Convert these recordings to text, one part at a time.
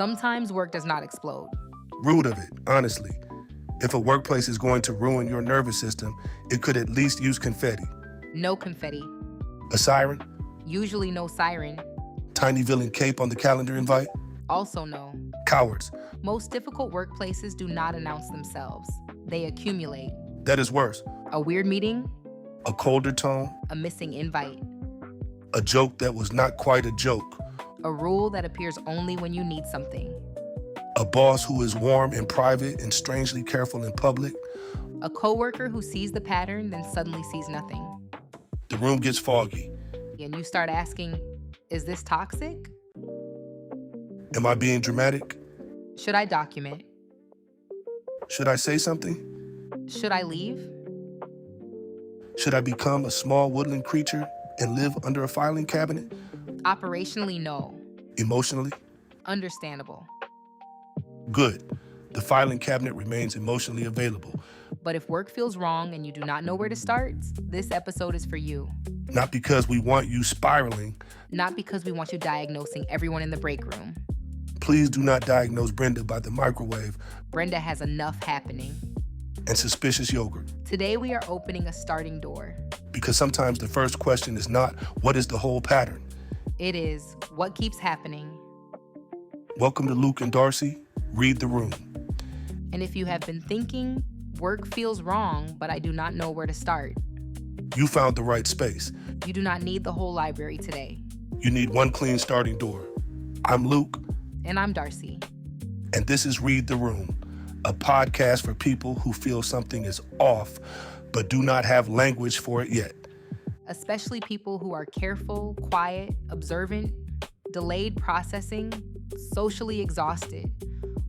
Sometimes work does not explode. Rude of it, honestly. If a workplace is going to ruin your nervous system, it could at least use confetti. No confetti. A siren? Usually no siren. Tiny villain cape on the calendar invite? Also no. Cowards. Most difficult workplaces do not announce themselves. They accumulate. That is worse. A weird meeting, A colder tone? a missing invite, A joke that was not quite a joke? a rule that appears only when you need something, A boss who is warm in private and strangely careful in public? a coworker who sees the pattern then suddenly sees nothing. The room gets foggy. And you start asking, is this toxic? Am I being dramatic? Should I document? Should I say something? Should I leave? Should I become a small woodland creature and live under a filing cabinet? Operationally, no. Emotionally? Understandable. Good. The filing cabinet remains emotionally available. But if work feels wrong and you do not know where to start, this episode is for you. Not because we want you spiraling. Not because we want you diagnosing everyone in the break room. Please do not diagnose Brenda by the microwave Brenda has enough happening. and suspicious yogurt. Today we are opening a starting door. Because sometimes the first question is not, what is the whole pattern? It is, what keeps happening? Welcome to Luke and Darcy, Read the Room. And if you have been thinking, work feels wrong, but I do not know where to start, You found the right space. you do not need the whole library today. You need one clean starting door. I'm Luke, And I'm Darcy. and this is Read the Room, a podcast for people who feel something is off, but do not have language for it yet. Especially people who are careful, quiet, observant, delayed processing, socially exhausted,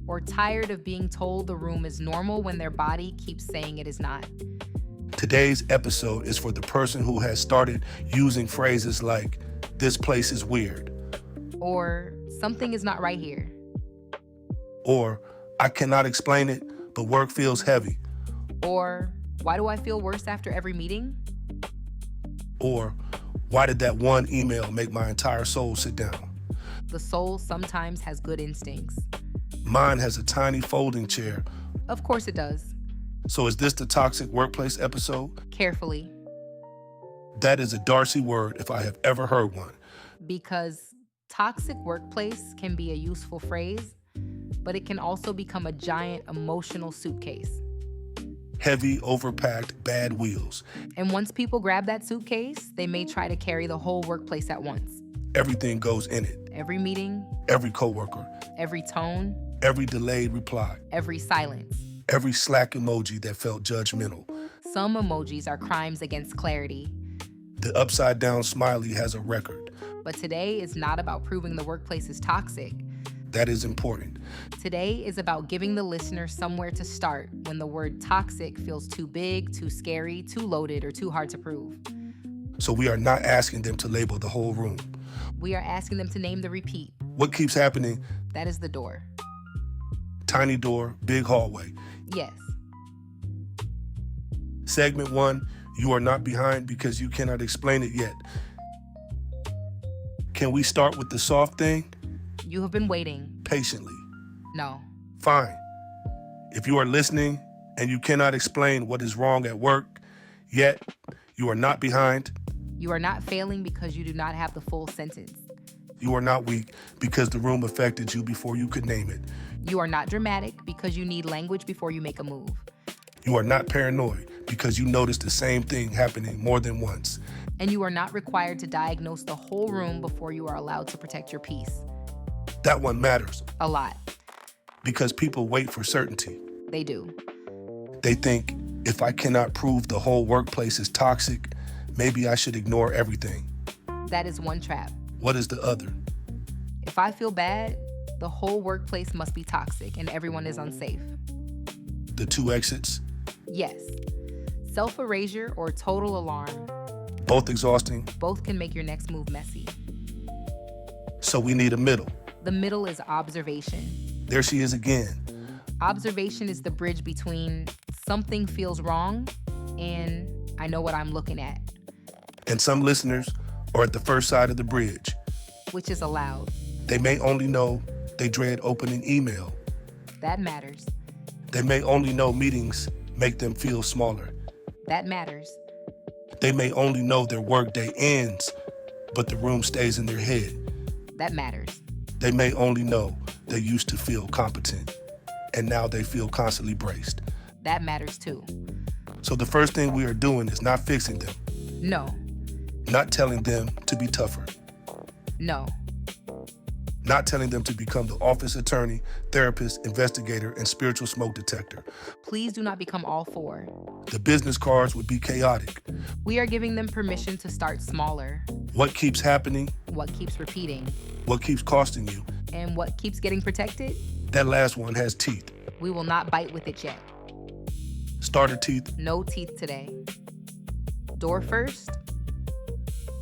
or tired of being told the room is normal when their body keeps saying it is not. Today's episode is for the person who has started using phrases like, this place is weird, Or something is not right here. or I cannot explain it, but work feels heavy, Or why do I feel worse after every meeting? or why did that one email make my entire soul sit down? The soul sometimes has good instincts. Mine has a tiny folding chair. Of course it does. So is this the toxic workplace episode? Carefully. That is a Darcy word if I have ever heard one. Because toxic workplace can be a useful phrase, but it can also become a giant emotional suitcase. Heavy, overpacked, bad wheels. And once people grab that suitcase, they may try to carry the whole workplace at once. Everything goes in it. Every meeting, Every coworker, every tone, every delayed reply, every silence. every Slack emoji that felt judgmental. Some emojis are crimes against clarity. The upside down smiley has a record. But today is not about proving the workplace is toxic. That is important. Today is about giving the listener somewhere to start when the word toxic feels too big, too scary, too loaded, or too hard to prove. So we are not asking them to label the whole room. We are asking them to name the repeat. What keeps happening? That is the door. Tiny door, big hallway. Yes. Segment 1, you are not behind because you cannot explain it yet. Can we start with the soft thing? You have been waiting. Patiently. No. Fine. If you are listening and you cannot explain what is wrong at work, yet you are not behind, You are not failing because you do not have the full sentence. you are not weak because the room affected you before you could name it. You are not dramatic because you need language before you make a move. You are not paranoid because you notice the same thing happening more than once. And you are not required to diagnose the whole room before you are allowed to protect your peace. That one matters A lot. because people wait for certainty. They do. They think, if I cannot prove the whole workplace is toxic, maybe I should ignore everything. That is one trap. What is the other? If I feel bad, the whole workplace must be toxic and everyone is unsafe. The two exits, Yes. Self-erasure or total alarm, both exhausting, both can make your next move messy. so we need a middle. The middle is observation. There she is again. Observation is the bridge between something feels wrong and I know what I'm looking at, And some listeners are at the first side of the bridge. which is allowed. They may only know They dread opening email. That matters. They may only know meetings make them feel smaller. That matters. They may only know their workday ends, but the room stays in their head. That matters. They may only know they used to feel competent, and now they feel constantly braced. That matters too. So the first thing we are doing is not fixing them, No. not telling them to be tougher, No. not telling them to become the office attorney, therapist, investigator, and spiritual smoke detector. Please do not become all four. The business cards would be chaotic. We are giving them permission to start smaller. What keeps happening? What keeps repeating? What keeps costing you? And what keeps getting protected? That last one has teeth. We will not bite with it yet. Starter teeth? No teeth today. Door first?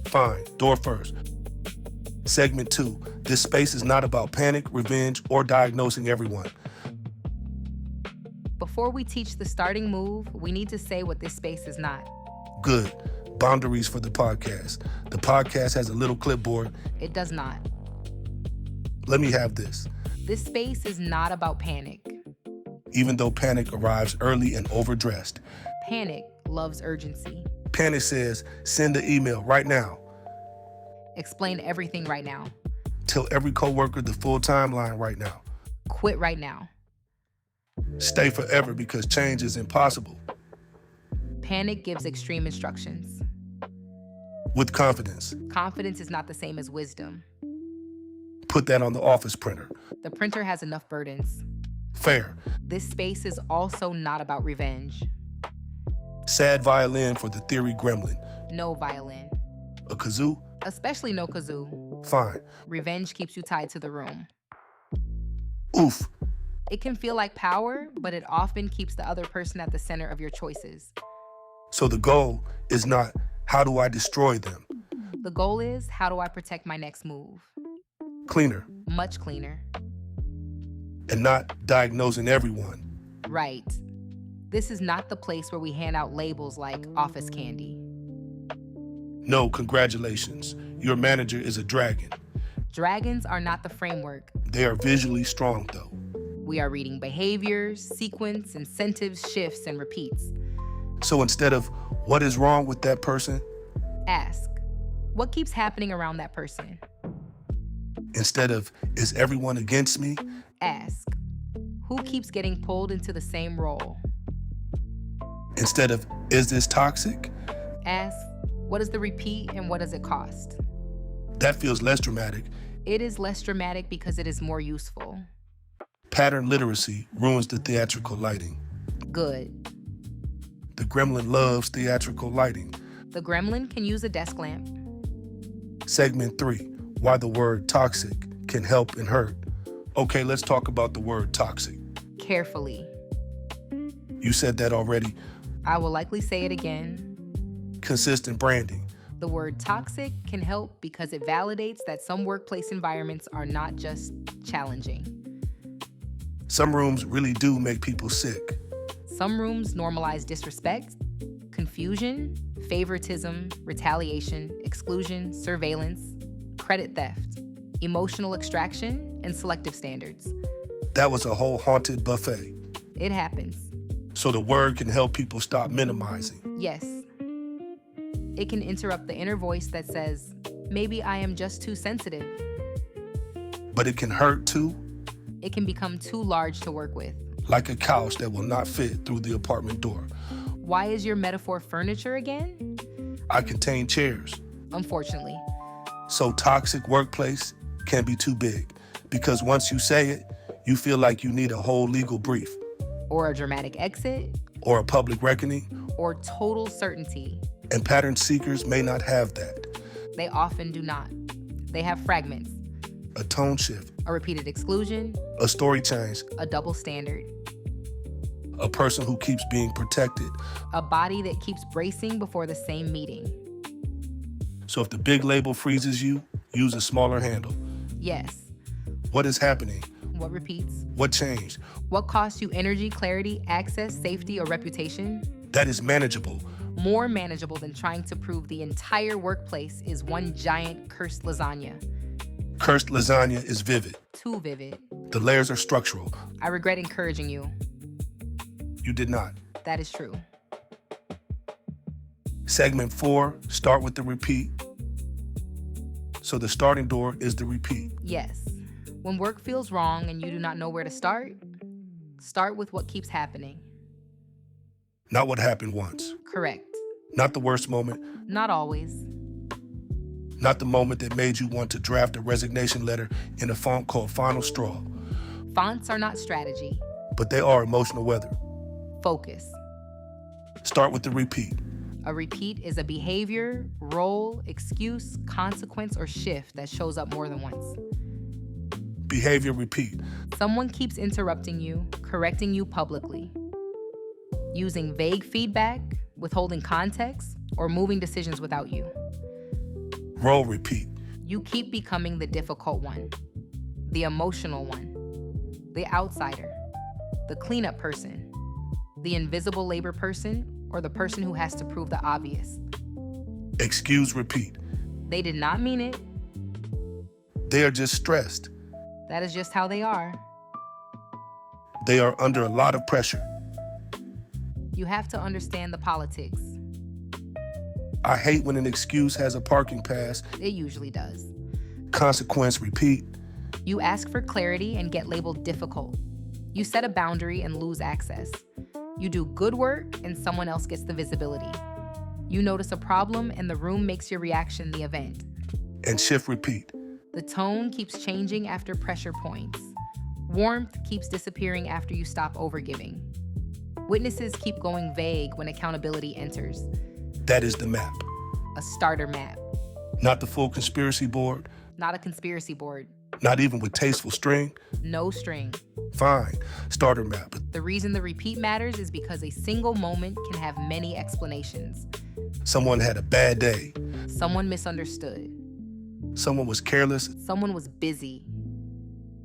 Fine, door first. Segment 2. This space is not about panic, revenge, or diagnosing everyone. Before we teach the starting move, we need to say what this space is not. Good. Boundaries for the podcast. The podcast has a little clipboard. It does not. Let me have this. This space is not about panic. Even though panic arrives early and overdressed. Panic loves urgency. Panic says, send the email right now. Explain everything right now. Tell every coworker the full timeline right now. Quit right now. Stay forever because change is impossible. Panic gives extreme instructions. With confidence. Confidence is not the same as wisdom. Put that on the office printer. The printer has enough burdens. Fair. This space is also not about revenge. Sad violin for the theory gremlin. No violin. A kazoo? Especially no kazoo. Fine. Revenge keeps you tied to the room. Oof. It can feel like power, but it often keeps the other person at the center of your choices. So the goal is not, how do I destroy them? The goal is, how do I protect my next move? Cleaner. Much cleaner. And not diagnosing everyone. Right. This is not the place where we hand out labels like office candy. No, congratulations. Your manager is a dragon. Dragons are not the framework. They are visually strong, though. We are reading behaviors, sequence, incentives, shifts, and repeats. So instead of, what is wrong with that person? Ask, what keeps happening around that person? Instead of, is everyone against me? Ask, who keeps getting pulled into the same role? Instead of, is this toxic? Ask, what is the repeat and what does it cost? That feels less dramatic. It is less dramatic because it is more useful. Pattern literacy ruins the theatrical lighting. Good. The gremlin loves theatrical lighting. The gremlin can use a desk lamp. Segment 3, why the word toxic can help and hurt. Okay, let's talk about the word toxic. Carefully. You said that already. I will likely say it again. Consistent branding. The word toxic can help because it validates that some workplace environments are not just challenging. Some rooms really do make people sick. Some rooms normalize disrespect, confusion, favoritism, retaliation, exclusion, surveillance, credit theft, emotional extraction, and selective standards. That was a whole haunted buffet. It happens. So the word can help people stop minimizing. Yes. It can interrupt the inner voice that says, maybe I am just too sensitive. But it can hurt too. It can become too large to work with. Like a couch that will not fit through the apartment door. Why is your metaphor furniture again? I contain chairs. Unfortunately. So toxic workplace can be too big because once you say it, you feel like you need a whole legal brief. Or a dramatic exit. Or a public reckoning. Or total certainty. And pattern seekers may not have that. They often do not. They have fragments. A tone shift. A repeated exclusion. A story change. A double standard. A person who keeps being protected. A body that keeps bracing before the same meeting. So if the big label freezes you, use a smaller handle. Yes. What is happening? What repeats? What changed? What costs you energy, clarity, access, safety, or reputation? That is manageable. More manageable than trying to prove the entire workplace is one giant cursed lasagna. Cursed lasagna is vivid. Too vivid. The layers are structural. I regret encouraging you. You did not. That is true. Segment 4, start with the repeat. So the starting door is the repeat. Yes. When work feels wrong and you do not know where to start with what keeps happening. Not what happened once. Correct. Not the worst moment. Not always. Not the moment that made you want to draft a resignation letter in a font called Final Straw. Fonts are not strategy. But they are emotional weather. Focus. Start with the repeat. A repeat is a behavior, role, excuse, consequence, or shift that shows up more than once. Behavior repeat. Someone keeps interrupting you, correcting you publicly, using vague feedback, withholding context, or moving decisions without you. Role repeat. You keep becoming the difficult one, the emotional one, the outsider, the cleanup person, the invisible labor person, or the person who has to prove the obvious. Excuse repeat. They did not mean it. They are just stressed. That is just how they are. They are under a lot of pressure. You have to understand the politics. I hate when an excuse has a parking pass. It usually does. Consequence repeat. You ask for clarity and get labeled difficult. You set a boundary and lose access. You do good work and someone else gets the visibility. You notice a problem and the room makes your reaction the event. And shift repeat. The tone keeps changing after pressure points. Warmth keeps disappearing after you stop overgiving. Witnesses keep going vague when accountability enters. That is the map. A starter map. Not the full conspiracy board. Not a conspiracy board. Not even with tasteful string. No string. Fine. Starter map. The reason the repeat matters is because a single moment can have many explanations. Someone had a bad day. Someone misunderstood. Someone was careless. Someone was busy.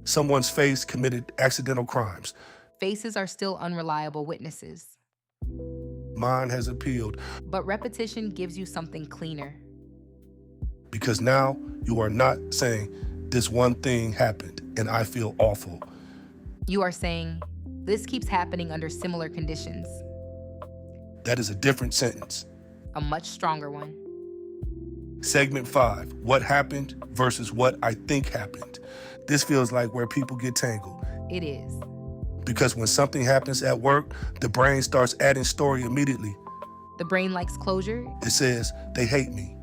Someone's face committed accidental crimes. Faces are still unreliable witnesses. Mine has appealed. But repetition gives you something cleaner. Because now you are not saying, this one thing happened and I feel awful. You are saying, this keeps happening under similar conditions. That is a different sentence. A much stronger one. Segment 5, what happened versus what I think happened. This feels like where people get tangled. It is. Because when something happens at work, the brain starts adding story immediately. The brain likes closure. It says, they hate me.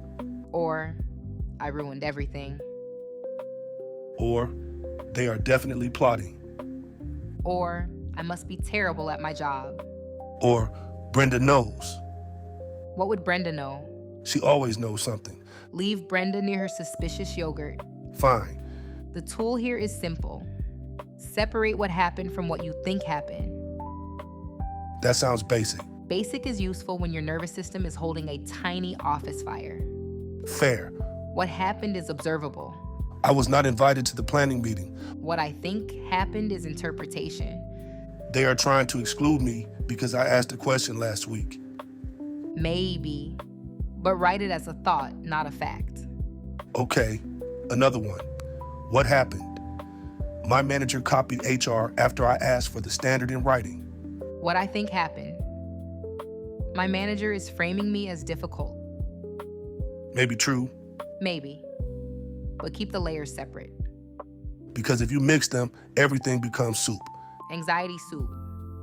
Or, I ruined everything. Or, they are definitely plotting. Or, I must be terrible at my job. Or, Brenda knows. What would Brenda know? She always knows something. Leave Brenda near her suspicious yogurt. Fine. The tool here is simple. Separate what happened from what you think happened. That sounds basic. Basic is useful when your nervous system is holding a tiny office fire. Fair. What happened is observable. I was not invited to the planning meeting. What I think happened is interpretation. They are trying to exclude me because I asked a question last week. Maybe, but write it as a thought, not a fact. Okay, another one. What happened? My manager copied HR after I asked for the standard in writing. What I think happened. My manager is framing me as difficult. Maybe true. Maybe, but keep the layers separate. Because if you mix them, everything becomes soup. Anxiety soup.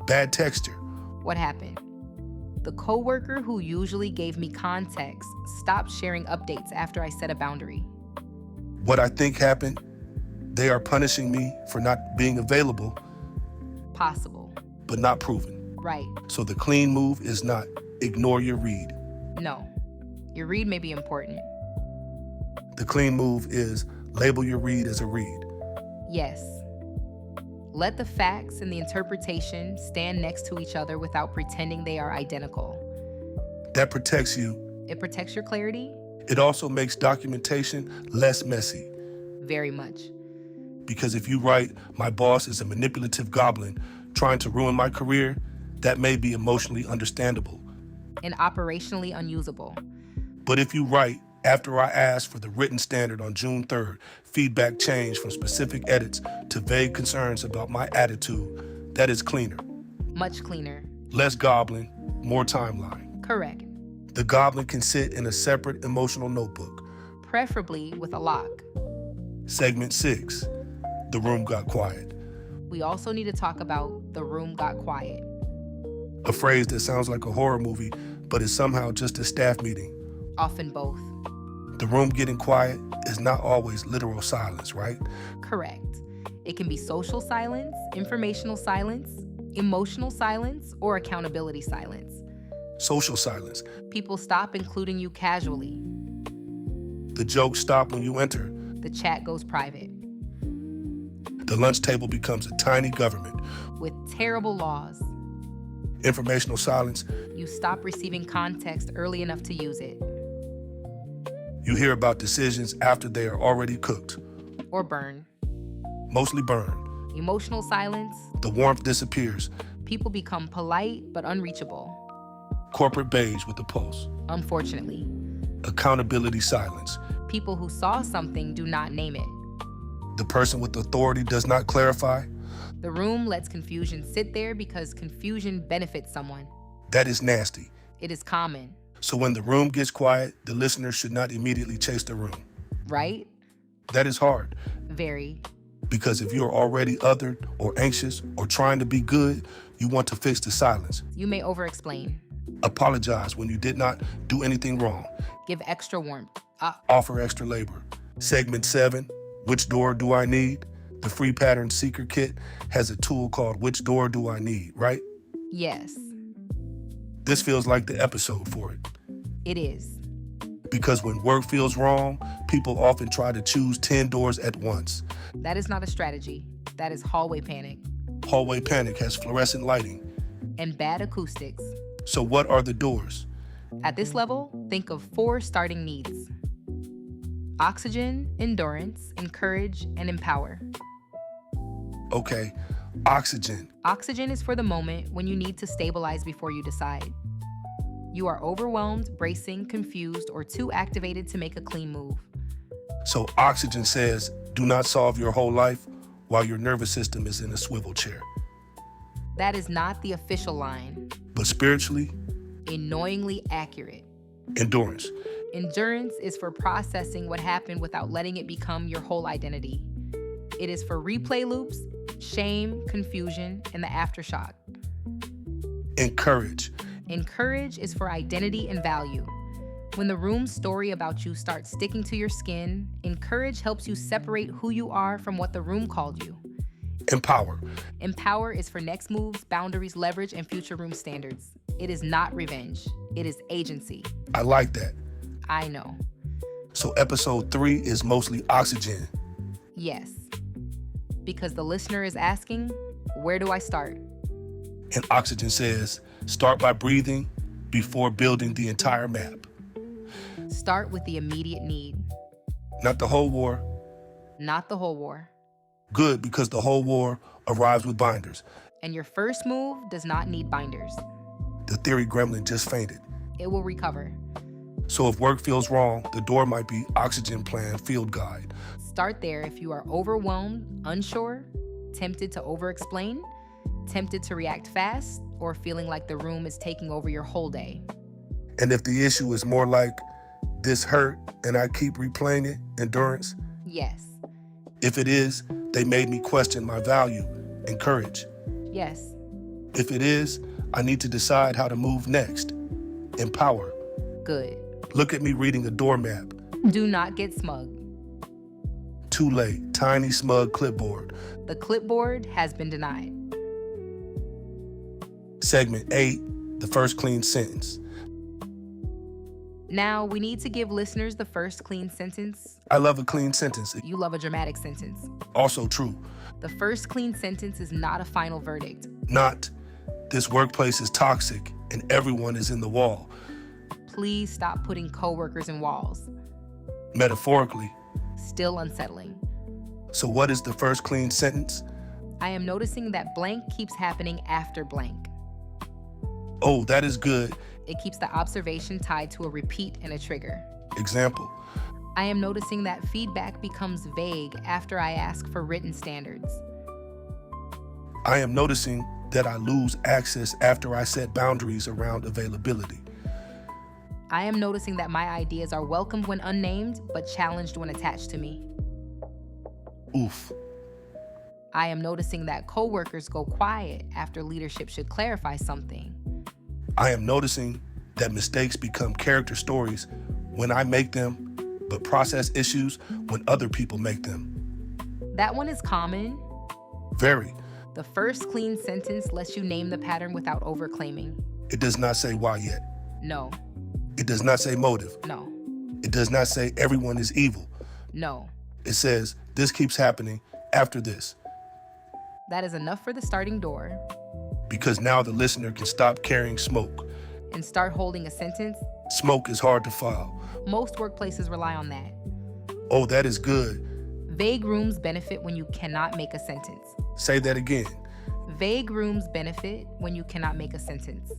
Bad texture. What happened? The coworker who usually gave me context stopped sharing updates after I set a boundary. What I think happened, they are punishing me for not being available. Possible. But not proven. Right. So the clean move is not ignore your read. No. Your read may be important. The clean move is label your read as a read. Yes. Let the facts and the interpretation stand next to each other without pretending they are identical. That protects you. It protects your clarity. It also makes documentation less messy. Very much. Because if you write, my boss is a manipulative goblin trying to ruin my career, that may be emotionally understandable. And operationally unusable. But if you write, After I asked for the written standard on June 3rd, feedback changed from specific edits to vague concerns about my attitude. That is cleaner. Much cleaner. Less gobbling, more timeline. Correct. The goblin can sit in a separate emotional notebook. Preferably with a lock. Segment 6, the room got quiet. We also need to talk about the room got quiet. A phrase that sounds like a horror movie, but is somehow just a staff meeting. Often both. The room getting quiet is not always literal silence, right? Correct. It can be social silence, informational silence, emotional silence, or accountability silence. Social silence. People stop including you casually. The jokes stop when you enter. The chat goes private. The lunch table becomes a tiny government. With terrible laws. Informational silence. You stop receiving context early enough to use it. You hear about decisions after they are already cooked. Or burn. Mostly burn. Emotional silence. The warmth disappears. People become polite but unreachable. Corporate beige with the pulse. Unfortunately. Accountability silence. People who saw something do not name it. The person with authority does not clarify. The room lets confusion sit there because confusion benefits someone. That is nasty. It is common. So when the room gets quiet, the listener should not immediately chase the room. Right? That is hard. Very. Because if you're already othered or anxious or trying to be good, you want to fix the silence. You may over-explain. Apologize when you did not do anything wrong. Give extra warmth. Offer extra labor. Segment 7, which door do I need? The free pattern seeker kit has a tool called which door do I need, right? Yes. This feels like the episode for it. It is. Because when work feels wrong, people often try to choose 10 doors at once. That is not a strategy. That is hallway panic. Hallway panic has fluorescent lighting. And bad acoustics. So what are the doors? At this level, think of 4 starting needs. Oxygen, endurance, encourage, and empower. Okay, oxygen. Oxygen is for the moment when you need to stabilize before you decide. You are overwhelmed, bracing, confused, or too activated to make a clean move. So oxygen says, do not solve your whole life while your nervous system is in a swivel chair. That is not the official line. But spiritually? Annoyingly accurate. Endurance. Endurance is for processing what happened without letting it become your whole identity. It is for replay loops, shame, confusion, and the aftershock. Encourage. Encourage is for identity and value. When the room's story about you starts sticking to your skin, encourage helps you separate who you are from what the room called you. Empower. Empower is for next moves, boundaries, leverage, and future room standards. It is not revenge. It is agency. I like that. I know. So episode 3 is mostly oxygen. Yes. Because the listener is asking, where do I start? And oxygen says, start by breathing before building the entire map. Start with the immediate need. Not the whole war. Not the whole war. Good, because the whole war arrives with binders. And your first move does not need binders. The theory gremlin just fainted. It will recover. So if work feels wrong, the door might be oxygen plan field guide. Start there if you are overwhelmed, unsure, tempted to over-explain, tempted to react fast, or feeling like the room is taking over your whole day. And if the issue is more like, this hurt and I keep replaying it, endurance? Yes. If it is, they made me question my value, encourage. Yes. If it is, I need to decide how to move next, empower. Good. Look at me reading a door map. Do not get smug. Too late, tiny smug clipboard. The clipboard has been denied. Segment 8, the first clean sentence. Now, we need to give listeners the first clean sentence. I love a clean sentence. You love a dramatic sentence. Also true. The first clean sentence is not a final verdict. Not, this workplace is toxic and everyone is in the wall. Please stop putting coworkers in walls. Metaphorically. Still unsettling. So what is the first clean sentence? I am noticing that blank keeps happening after blank. Oh, that is good. It keeps the observation tied to a repeat and a trigger. Example, I am noticing that feedback becomes vague after I ask for written standards. I am noticing that I lose access after I set boundaries around availability. I am noticing that my ideas are welcomed when unnamed, but challenged when attached to me. Oof. I am noticing that coworkers go quiet after leadership should clarify something. I am noticing that mistakes become character stories when I make them, but process issues when other people make them. That one is common. Very. The first clean sentence lets you name the pattern without overclaiming. It does not say why yet. No, It does not say motive. no, It does not say everyone is evil. no. It says this keeps happening after this, That is enough for the starting door. because now the listener can stop carrying smoke. And start holding a sentence. Smoke is hard to file. Most workplaces rely on that. Oh, that is good. Vague rooms benefit when you cannot make a sentence. Say that again. Vague rooms benefit when you cannot make a sentence.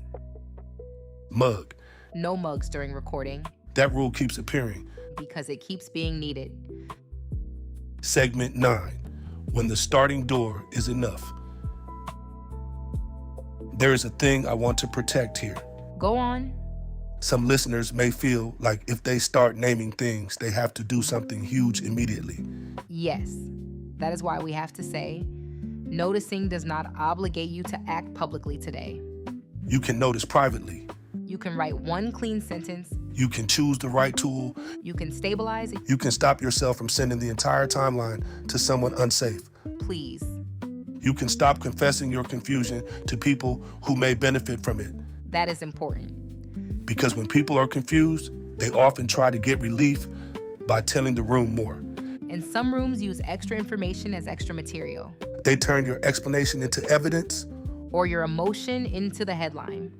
Mug. No mugs during recording That rule keeps appearing. because it keeps being needed. Segment 9. When the starting door is enough. There is a thing I want to protect here. Go on. Some listeners may feel like if they start naming things, they have to do something huge immediately. Yes. That is why we have to say, noticing does not obligate you to act publicly today. You can notice privately. You can write one clean sentence. You can choose the right tool. You can stabilize it. You can stop yourself from sending the entire timeline to someone unsafe. Please. You can stop confessing your confusion to people who may benefit from it. That is important. Because when people are confused, they often try to get relief by telling the room more. And some rooms use extra information as extra material, They turn your explanation into evidence or your emotion into the headline.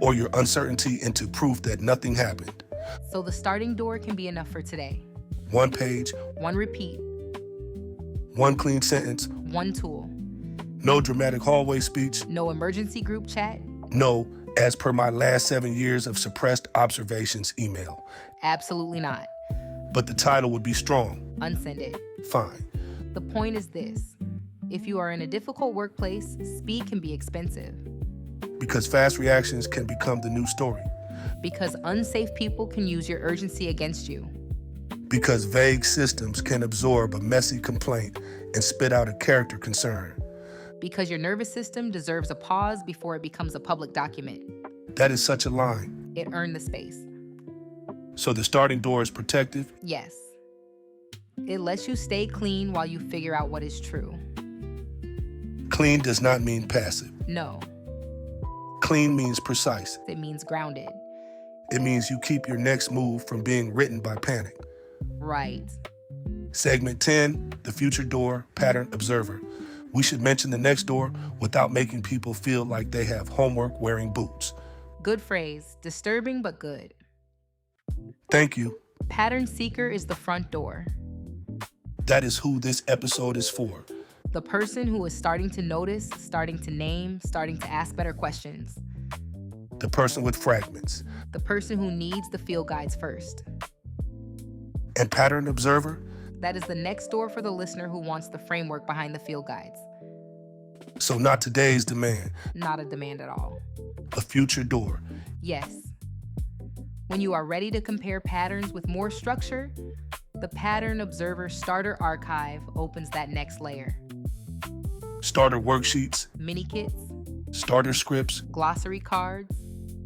or your uncertainty into proof that nothing happened. So the starting door can be enough for today. One page, One repeat, one clean sentence, one tool. no dramatic hallway speech, No emergency group chat. no, as per my last 7 years of suppressed observations email. Absolutely not. But the title would be strong. Unsend it. Fine. The point is this. If you are in a difficult workplace, speed can be expensive. Because fast reactions can become the new story. Because unsafe people can use your urgency against you. Because vague systems can absorb a messy complaint and spit out a character concern. Because your nervous system deserves a pause before it becomes a public document. That is such a line. It earned the space. So the starting door is protective. Yes. It lets you stay clean while you figure out what is true. Clean does not mean passive. No, Clean means precise. it means grounded. It means you keep your next move from being written by panic. Right. Segment 10, the future door, pattern observer. We should mention the next door without making people feel like they have homework wearing boots. Good phrase. Disturbing but good. Thank you. Pattern seeker is the front door. That is who this episode is for. The person who is starting to notice, starting to name, starting to ask better questions. The person with fragments. The person who needs the field guides first. And pattern observer, That is the next door for the listener who wants the framework behind the field guides. so not today's demand, Not a demand at all. a future door. Yes. When you are ready to compare patterns with more structure, the Pattern Observer Starter Archive opens that next layer. Starter worksheets, Mini kits, starter scripts, glossary cards,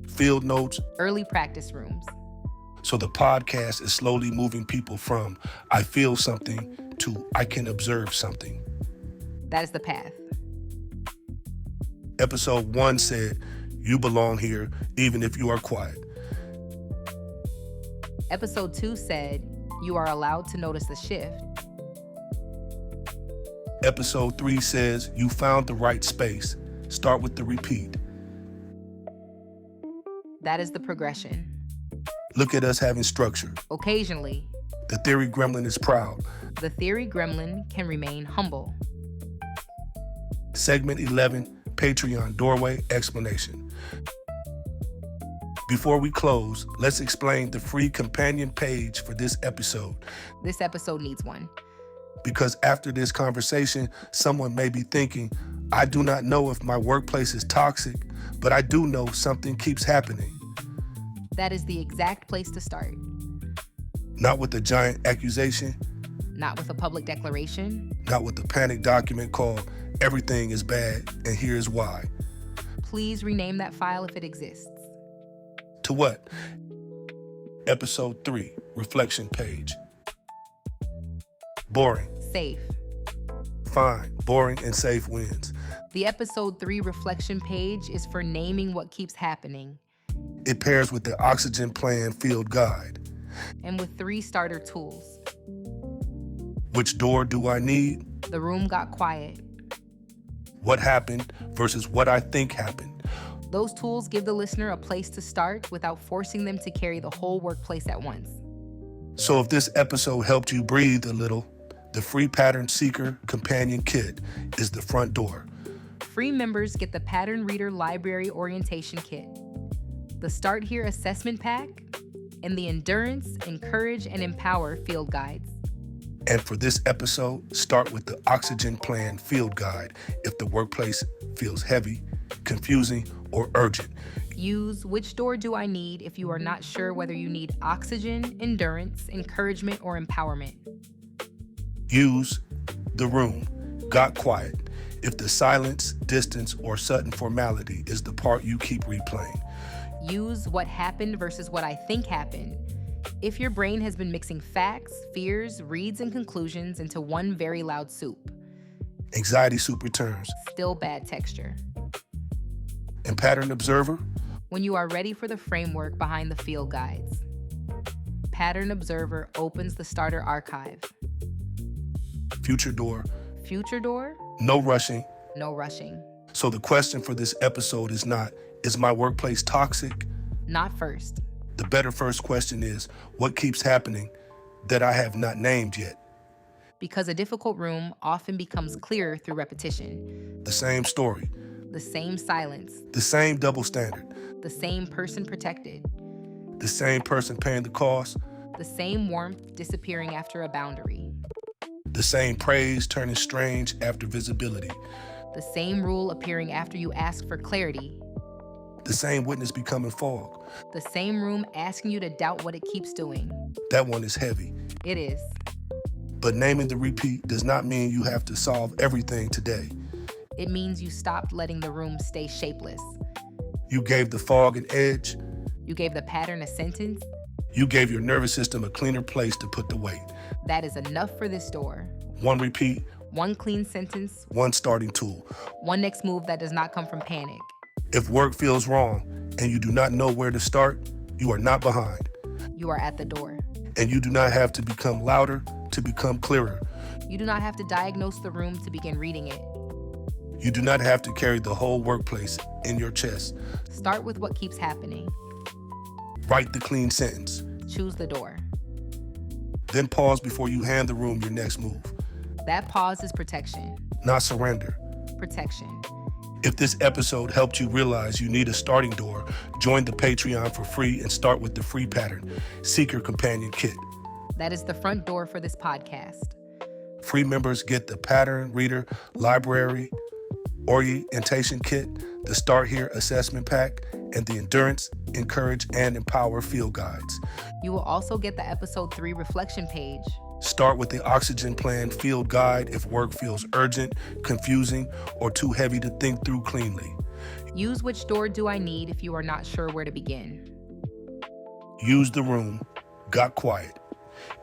field notes. early practice rooms. So the podcast is slowly moving people from I feel something to I can observe something. That is the path. Episode 1 said, you belong here even if you are quiet. Episode 2 said, you are allowed to notice the shift. Episode 3 says, you found the right space. Start with the repeat. That is the progression. Look at us having structure. Occasionally, The theory gremlin is proud. the theory gremlin can remain humble. Segment 11, Patreon doorway explanation. Before we close, let's explain the free companion page for this episode. This episode needs one. Because after this conversation, someone may be thinking, I do not know if my workplace is toxic, but I do know something keeps happening. That is the exact place to start. Not with a giant accusation, Not with a public declaration. not with a panic document called Everything is Bad and Here's Why. Please rename that file if it exists. To what? Episode 3, reflection page. Boring. Safe. Fine. Boring and safe wins. The episode 3 reflection page is for naming what keeps happening, It pairs with the oxygen plan field guide. and with 3 starter tools. Which door do I need? The room got quiet. What happened versus what I think happened. Those tools give the listener a place to start without forcing them to carry the whole workplace at once. So if this episode helped you breathe a little, the free Pattern Seeker Companion Kit is the front door. Free members get the Pattern Reader Library Orientation Kit, the Start Here Assessment Pack, and the Endurance, Encourage, and Empower field guides. And for this episode, start with the Oxygen Plan Field Guide if the workplace feels heavy, confusing, or urgent. Use Which Door Do I Need if you are not sure whether you need oxygen, endurance, encouragement, or empowerment. Use The Room Got Quiet if the silence, distance, or sudden formality is the part you keep replaying. Use What Happened versus What I Think Happened if your brain has been mixing facts, fears, reads, and conclusions into one very loud soup. Anxiety soup returns. Still bad texture. And Pattern Observer, When you are ready for the framework behind the field guides, Pattern Observer opens the starter archive. Future Door, Future door? no rushing. No rushing. So the question for this episode is not, is my workplace toxic? Not first. The better first question is, what keeps happening that I have not named yet? Because a difficult room often becomes clearer through repetition. The same story, The same silence. the same double standard, The same person protected. the same person paying the cost, The same warmth disappearing after a boundary. the same praise turning strange after visibility, The same rule appearing after you ask for clarity. the same witness becoming fog. The same room asking you to doubt what it keeps doing. That one is heavy. It is. But naming the repeat does not mean you have to solve everything today. It means you stopped letting the room stay shapeless. You gave the fog an edge. You gave the pattern a sentence. You gave your nervous system a cleaner place to put the weight. That is enough for this door. One repeat, One clean sentence, one starting tool. one next move that does not come from panic. If work feels wrong and you do not know where to start, you are not behind. You are at the door. And you do not have to become louder to become clearer. You do not have to diagnose the room to begin reading it. You do not have to carry the whole workplace in your chest. Start with what keeps happening. Write the clean sentence. Choose the door. Then pause before you hand the room your next move. That pause is protection. Not surrender. Protection. If this episode helped you realize you need a starting door, join the Patreon for free and start with the free Pattern Seeker Companion Kit. That is the front door for this podcast. Free members get the Pattern Reader Library Orientation Kit, the Start Here Assessment Pack, and the Endurance, Encourage, and Empower field guides. You will also get the episode 3 reflection page. Start with the Oxygen Plan field guide if work feels urgent, confusing, or too heavy to think through cleanly. Use Which Door Do I Need if you are not sure where to begin. Use the room, got quiet.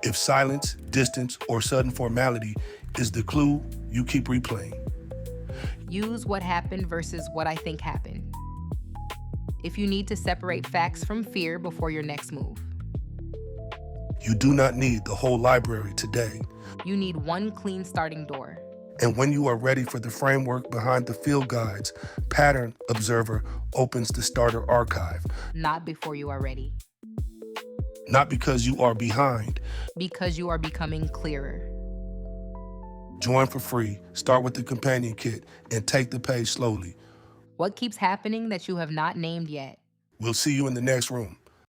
If silence, distance, or sudden formality is the clue, you keep replaying. Use What Happened versus What I Think Happened if you need to separate facts from fear before your next move. You do not need the whole library today. You need one clean starting door. And when you are ready for the framework behind the field guides, Pattern Observer opens the starter archive. Not before you are ready. Not because you are behind. Because you are becoming clearer. Join for free, start with the companion kit, and take the page slowly. What keeps happening that you have not named yet? We'll see you in the next room.